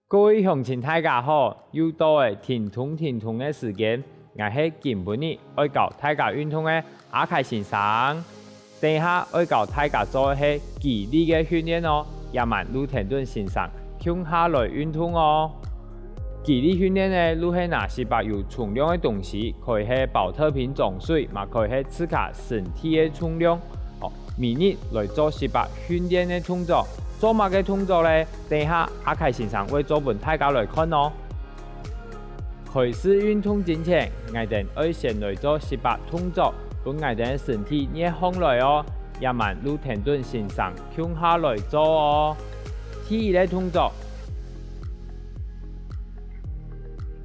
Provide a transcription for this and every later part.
各位乡亲大家好，又到了停通的时间，我是今日要教大家运动的阿凯先生。等一下要教大家做的是肌力的训练哦，也慢陆田顿先生向下来运动哦。肌力训练呢，如是哪些把有重量的东西，可以是保特瓶装水，也可以是自家身体的重量。每日来做18训练的动作。做乜嘅動作呢？等一下阿凱先生會做俾大家來看哦。開始運動之前，我哋要先來做18動作，讓我哋身體熱起來哦。也慢陸田頓先生向下來做哦。第一個動作，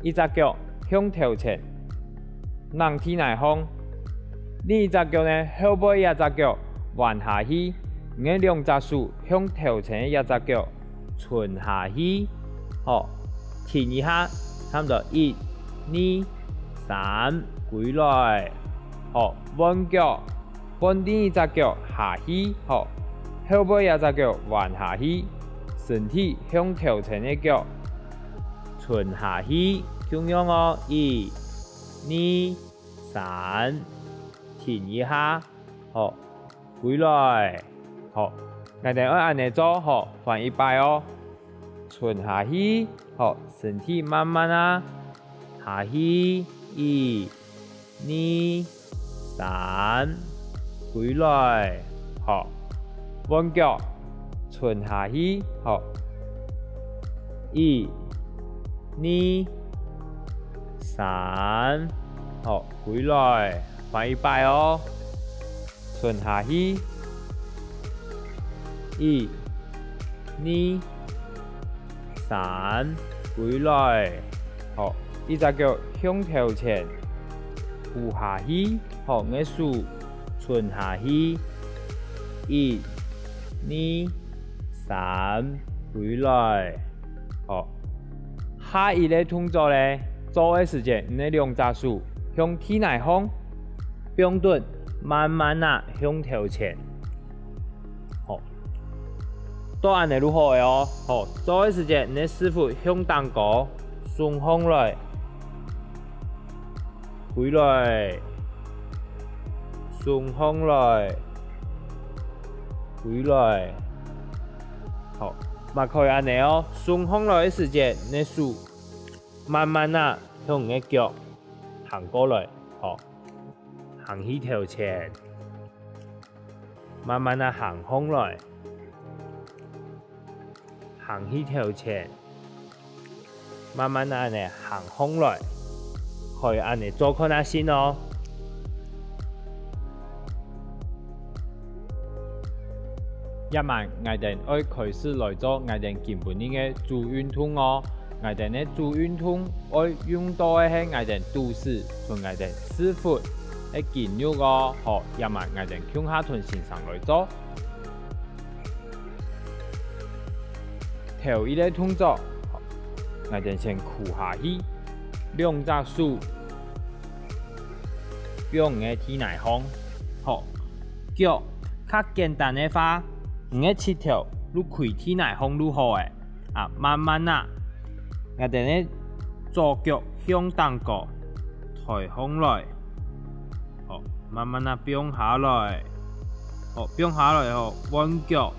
一隻腳向頭前，讓體內放；另一隻腳呢，後背一隻腳彎下去。我兩隻手向頭前一隻腳伸下去，停一下，差唔多1、2、3，回來，彎腳，彎另一隻腳下去，後背一隻腳彎下去，身體向頭前的腳伸下去，咁樣哦，1、2、3，停一下，回來。好，我哋要按呢做，換一擺哦，伸下去，身體慢慢下去，1、2、3，回來，彎腳，伸下去，1、2、3，回來，換一擺哦，伸下去。1、2、3，回來，一隻腳向頭前，扶下去，我手伸下去，1、2、3，回來，下一個動作呢，做的時間，你兩隻手向體內放，標準，慢慢向頭前。都按你如何的哦，做的時間，你師傅向當高，順風來，回來，順風來，回來，嘛可以按你哦，順風來的時間，你手慢慢向你的腳行過來，行去頭前，慢慢行風來。行去頭前，慢慢按你行空來，可以按你做看下先哦。一晚我哋要開始來做我哋基本嘅做運動哦。我哋嘅做運動要用到嘅係我哋都市同我哋師傅嘅肌肉哦。一晚我哋向下臀先生來做。頭一個動作，我哋先屈下去，兩隻手向你體內放，腳較簡單的話，你七條你開體內放如何的，慢慢我哋左腳向當高，抬上來，慢慢變下來，變下來後彎腳，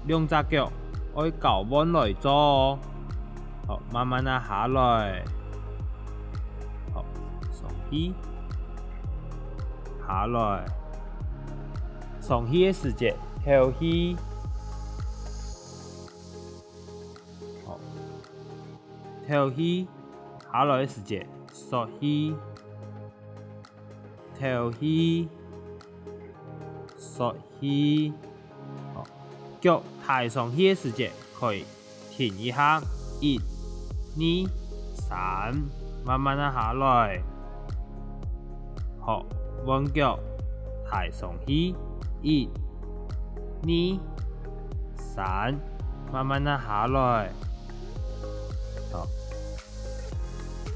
兩隻腳。愛搞彎來做哦，慢慢下來，上去，下來，上去的時間，跳起，跳起，下來的時間，縮起，跳起，縮起。腳抬上去的時間，可以停一下，1、2、3，慢慢下來，彎腳抬上去，1、2、3，慢慢下來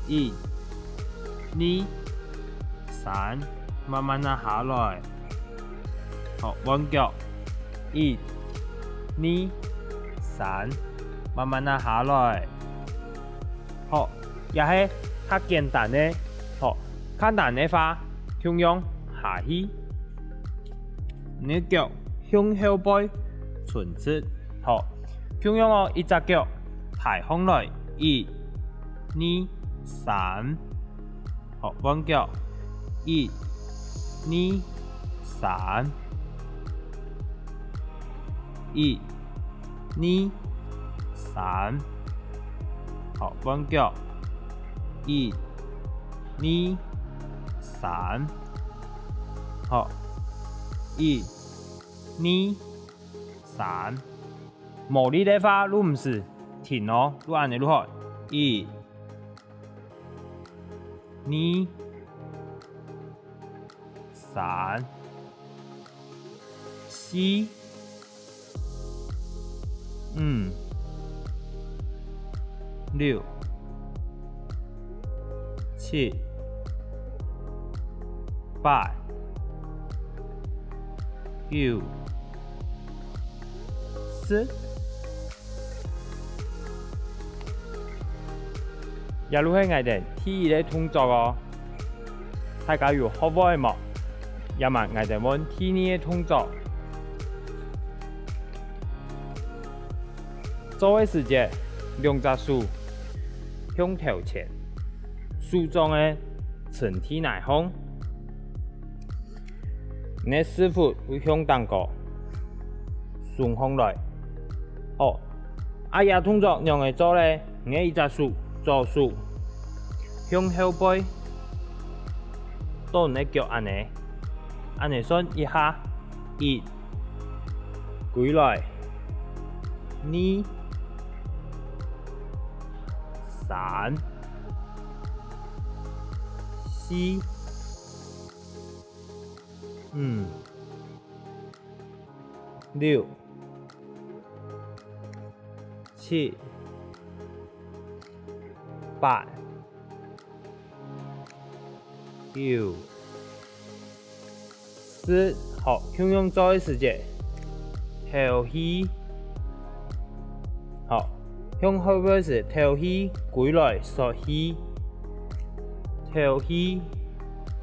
，1、2、3，慢慢下來，彎腳1、2、3，慢慢下來，也是较简单的，吼，较难的话，向用下去，你脚向后背顺直，吼，向用哦，一只脚抬上来，1、2、3，好，弯脚，1、2、3，1、2、3，好，弯腳，1、2、3，好，1、2、3，冇力的話，你唔是停哦，你按你如何？1、2、3、4、5、6、7、8、9、10。也如係我哋第一個動作哦，大家有學會冇？也問我哋揾第二個動作，做嘅時節，兩隻手向頭前，手中嘅身體內方，你師傅會向當個順風來。哦，啊呀動作用嚟做咧，你一隻手。左手向後背，到你腳安尼算一下，1，歸來，2、3、4、5、6、7、8、9、10，好，向用做嘅時節，頭起，好，向後背時頭起，歸來縮起，頭起，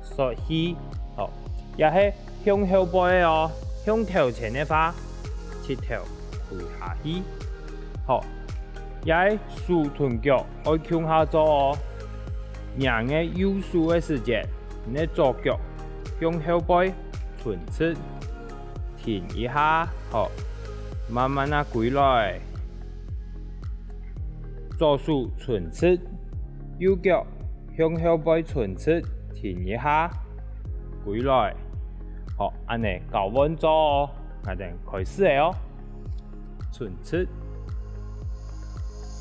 縮起，好，也係向後背哦，向頭前嘅話，切頭跪下去，好。也係豎臀腳，愛向下做哦。人嘅右手嘅時節，你左腳向後背順直，停一下，好，慢慢啊歸來。左手順直，右腳向後背順直，停一下，歸來。好，安尼搞穩做哦，我哋開始嘅哦，順直。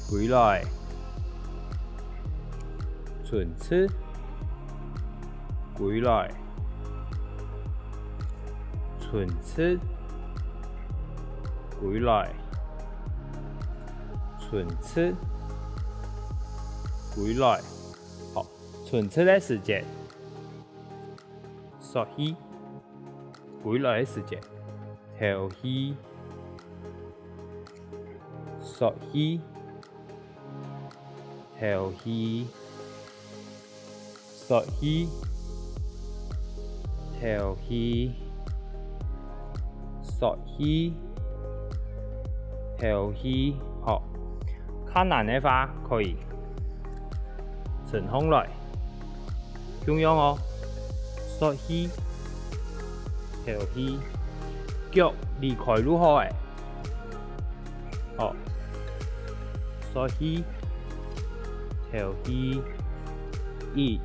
歸來，順直，歸來，順直，歸來，順直，歸來。好，順直嘅時節，縮起，歸來嘅時節，頭起，縮起。頭起，縮起，頭起，縮起，頭起，好，較難嘅話可以順風來，咁樣哦，縮起，頭起，腳離開如何嘅？好，縮起。頭起，1、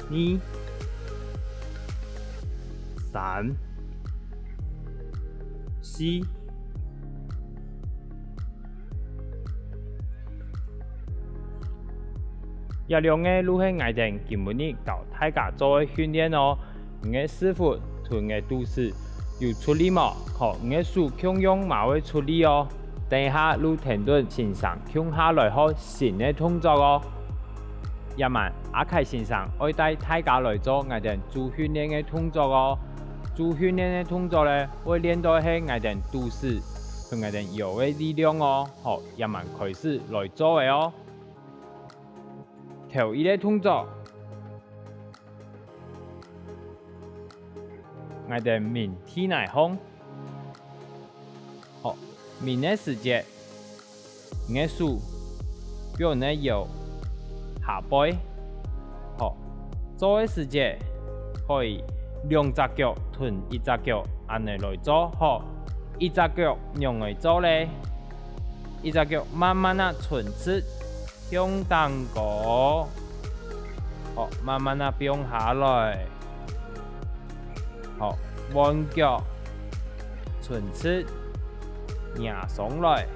2、3、4、一兩個路係我哋基本啲教大家做嘅訓練哦。我嘅師傅同我都是有出力嘛，好，我嘅手向用冇會出力哦。等下你停頓先生向下來學新嘅動作哦。一萬阿凱先生愛帶大家來做我哋做訓練嘅動作哦。做訓練嘅動作咧，會練到係我哋都市是我哋有嘅力量哦，好，也慢开始来做嘅哦。头一个动作，我哋面天来风，好，面嘅时节，我嘅手用呢右下背，好，做嘅时节可以两只脚吞一只脚，安尼来做，好。一只脚用来做咧，一只脚慢慢啊顺出向当过，好，慢慢啊变下来，好，弯脚顺出压上来，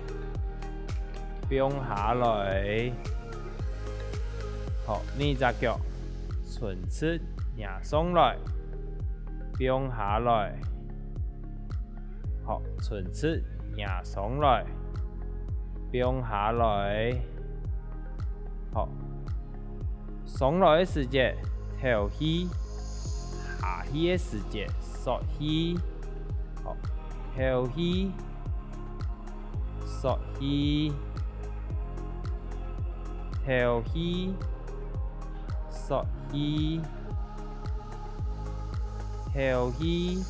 变下来，好，呢只脚顺出压上来，变下来。好，顺出压上来，变下来。好，上来的时节头起，下起的时节缩起。好，头起，缩起，头起，缩起，头起，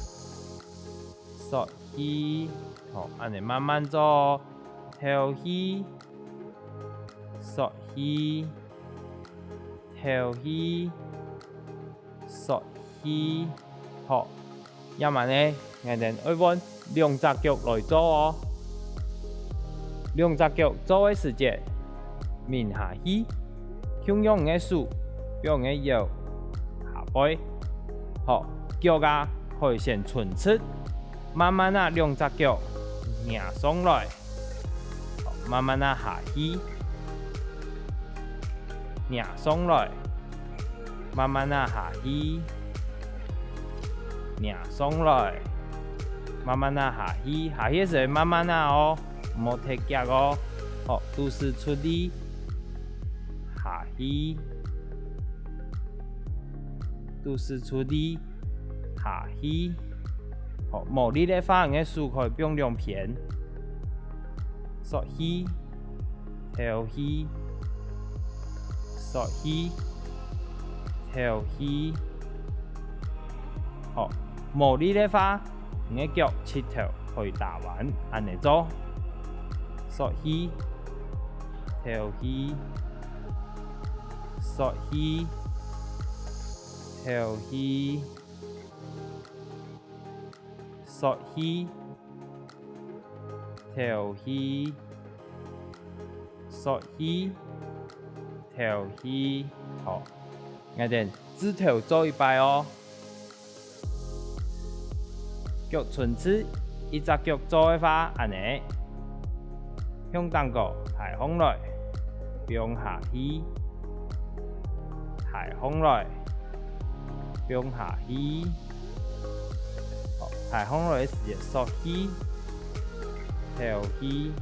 缩。好，安尼慢慢做，头起，缩起，头起，缩起，好，也慢呢，我哋要揾两只脚来做哦。两只脚做嘅时节，面下起，向用嘅手，用嘅右下背，好，脚啊可以先顺出。慢慢啊，两只脚压上来，慢慢啊下起，压上来，慢慢啊下起，压上来，慢慢啊下起，下起时慢慢啊哦，唔好太急哦，好，都是出力，下起，都是出力，下起。无力的话，我手可以变两片，缩起，头起，缩起，头起。好，无力的话，我脚膝头可以打完，安尼做，缩起，头起，缩起，头起。缩起，头起，缩起，头起，好，我哋指头做一摆哦。脚顺出，一只脚做嘅话，安尼，向当个抬上来，变下起，抬上来，变下起。抬上来时节缩起，头起，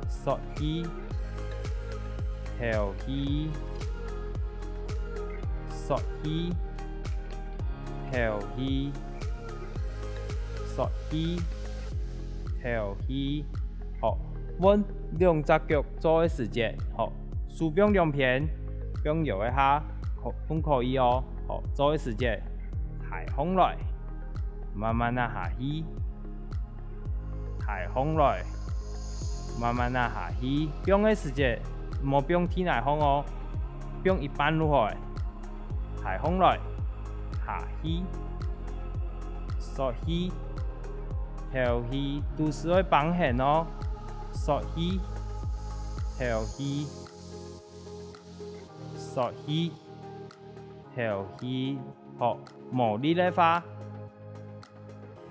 缩起，头起，缩起，头起，缩起，头起。好，阮两只脚做嘅时节，好，手柄两片，并摇一下，都可以哦。好，做嘅时节抬上来。慢慢啊下起，抬上来，慢慢啊下起。变嘅时节，唔好变天来风哦，变一般落来，抬上来，下起，缩起，头起，都是会绑线哦，缩起，头起，缩起，头起，好，无力的话。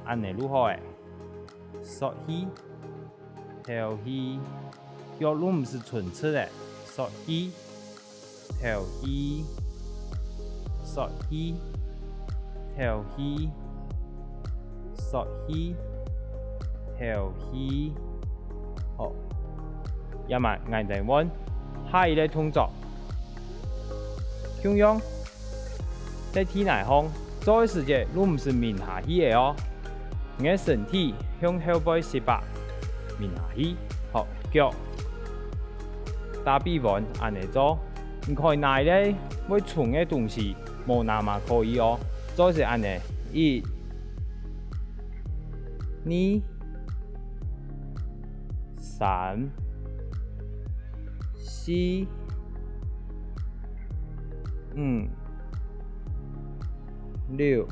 安尼如何诶？缩起，头起，脚路唔是顺出诶，缩起，头起，缩起，头起，缩起，头起，好，一慢眼定稳，下一个动作，向用，在天内方做嘅时节，路唔是面下起嘅哦。你的身体向后背18，面下去，好，脚打比弯安尼做。唔可以拿咧要存嘅东西，无拿嘛可以哦。做是安尼，1、2、3、4、5、6、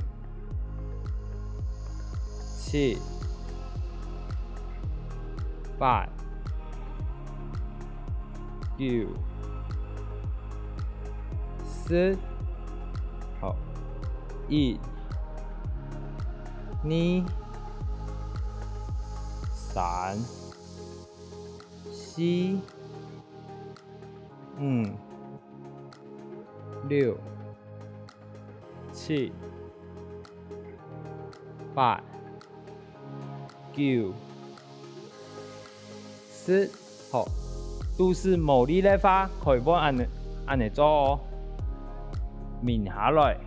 7、8、9、10，好，1、2、3、4、5、6、7、8、9、10，好，都是无力的话，可以按尼做哦。面下来，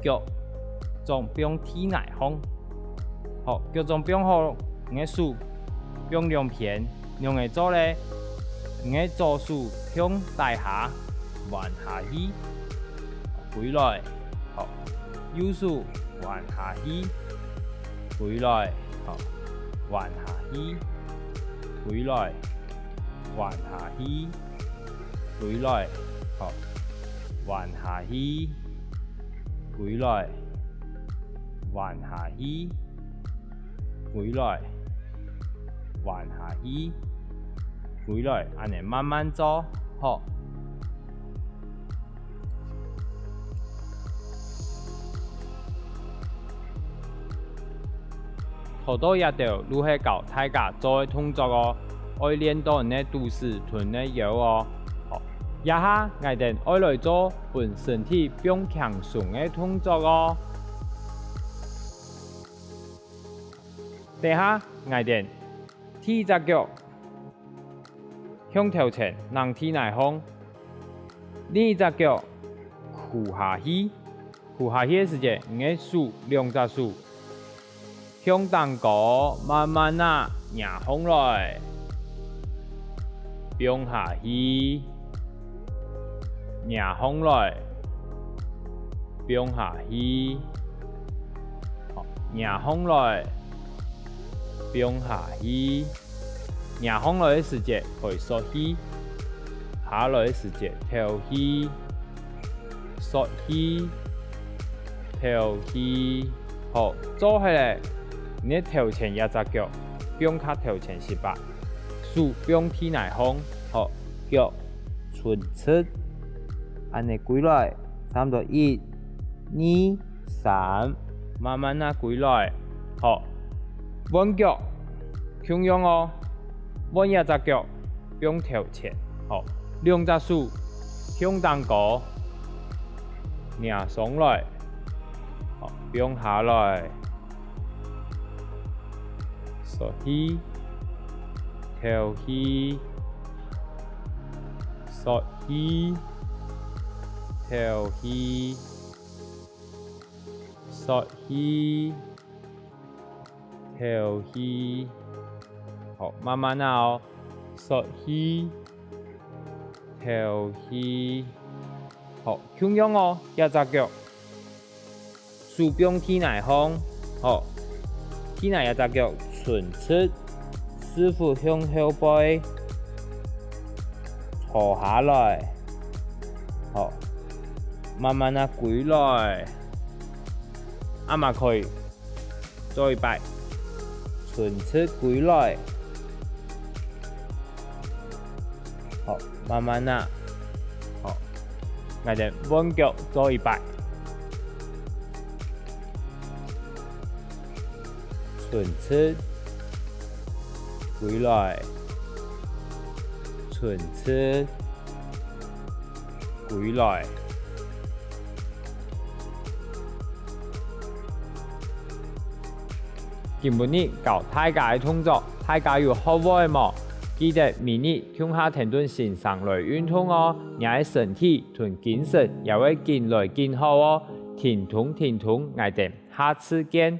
脚从边体内方，好，脚从边好，你的手用两片，用来做咧，你的左手向大下弯下去，回来，好，右手弯下去，回来，好，弯下去，回来，弯下去，回来，好。弯下去，回来，弯下去，回来，弯下去，回来，安尼慢慢做，好。好多也着如何教大家做嘅动作哦，要练到你嘅肚子臀嘅腰哦。一下，我哋愛來做本身體變強壯嘅動作哦。第下，我哋踢隻腳向頭前，讓體內方；另一隻腳扶下去，扶下去嘅時間，我嘅手兩隻手向當高，慢慢啊壓上來，變下去。壓上來，變下去，好，壓上來，變下去，壓上來嘅時節可以縮起，下來嘅時節跳起，縮起，跳起，好，做起來，你頭前一隻腳，變卡頭前18，手變體內方，好，腳伸出。安尼歸來，差不多1、2、3，慢慢啊歸來，好，彎腳，同樣哦，彎一隻腳，變頭前，好，兩隻手向當高，壓上來，好，變下來，縮起，跳起，縮起。跳起，縮起，跳起，好，慢慢啊哦，縮起，跳起，好，同樣哦，一隻腳，手變體內方，好，體內一隻腳伸出，師傅向後背，坐下來，好。慢慢啊歸來，阿嘛可以做一擺，伸出歸來，好，慢慢啊，好，我哋彎腳做一擺，伸出歸來，伸出歸來。今日教大家嘅動作，大家有學會冇？記得明日向下停頓線上來運動哦，你嘅身體同精神也會更來更好哦。停頓，我哋下次見。